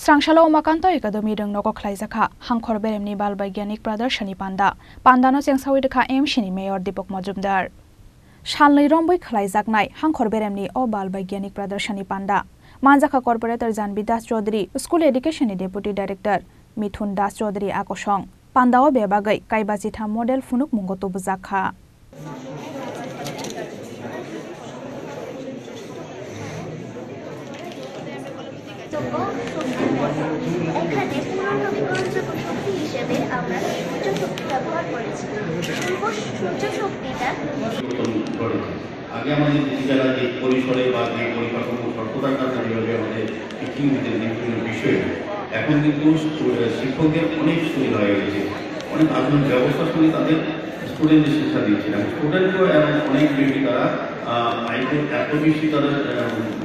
Srangshala Umakanta Academy rung noko khlaijaka hangkhor beremni bal baigyanik pradarshani pandano chengsawi dekha M shini mayor Deepak Majumdar Shalnai romboi khlaijaknai hangkhor beremni o bal baigyanik pradarshani panda Manjaka corporator Janbi Das Chaudhary School Education ni Deputy Director Mithun Das Chaudhary akosong pandao bebagai kaibajitha model funuk mungoto bujakha এখানে পুনর্নবীকরণযোগ্য শক্তি হিসেবে আমরা সূর্য শক্তি ব্যবহার করেছি সূর্য শক্তিটা আগে আমাদের যারা যে পরিসরে বা যে পরিকাঠামো সর্বদার যেভাবে আমাদের শিক্ষার্থীদের বিভিন্ন বিষয়ে এখন কিন্তু শিক্ষকদের অনেক সুবিধা হয়ে গেছে অনেক আধুনিক ব্যবস্থার সঙ্গে তাদের স্টুডেন্টদের শিক্ষা দিচ্ছিলাম স্টুডেন্টও অনেক বেশি তারা এত বেশি তাদের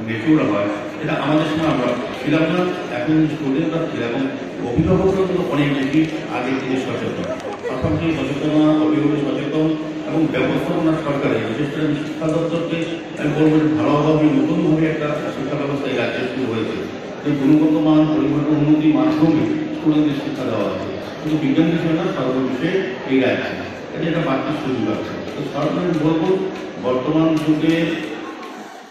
মেচুর হয় এটা আমাদের সময় আমরা ছিলাম না এখন স্টুডেন্টরা এবং অভিভাবকরা কিন্তু অনেক বেশি আগের থেকে সচেতন পাশাপাশি সচেতনতা অভিভাবক সচেতন এবং ব্যবস্থাপনা সরকারের বিশেষ করে শিক্ষা দপ্তরকে আমি বলবো ভালোভাবে নতুনভাবে একটা শিক্ষা ব্যবস্থা এই রাজ্যে শুরু হয়েছে যে গুণগত মান পরিমাণ উন্নতির মাধ্যমে স্টুডেন্টদের শিক্ষা দেওয়া আছে কিন্তু বিজ্ঞান বিষয় না সর্ব বিষয়ে এই রাজ্যে এটা একটা বাড়তি সুযোগ আছে তো সরকার বলবো বর্তমান যুগে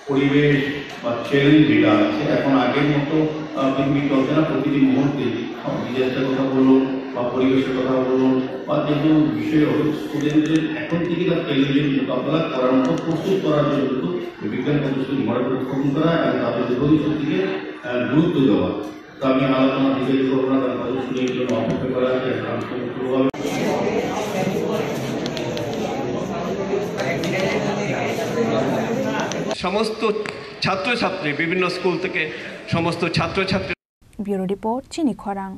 পরিবেশ বা চ্যালেঞ্জ যেটা আছে এখন আগের মতো পৃথিবী চলছে না প্রতিটি মুহূর্তে বিদেশের কথা বলুন বা পরিবেশের কথা বলুন বা যে কোনো বিষয়ে স্টুডেন্টদের এখন থেকে তার চ্যালেঞ্জের মোকাবেলা করার মতো প্রস্তুত করার জন্য কিন্তু বিজ্ঞান প্রযুক্তির মডেল উপস্থাপন করা এবং তাদের ভবিষ্যৎ দিকে গুরুত্ব দেওয়া তো আমি আলোচনা বিষয় করবো না তার কথা শুনে এই জন্য অপেক্ষা করা আছে শুরু সমস্ত ছাত্রছাত্রী বিভিন্ন স্কুল থেকে সমস্ত ছাত্রছাত্রী ব্যুরো রিপোর্ট চিনি খরাং।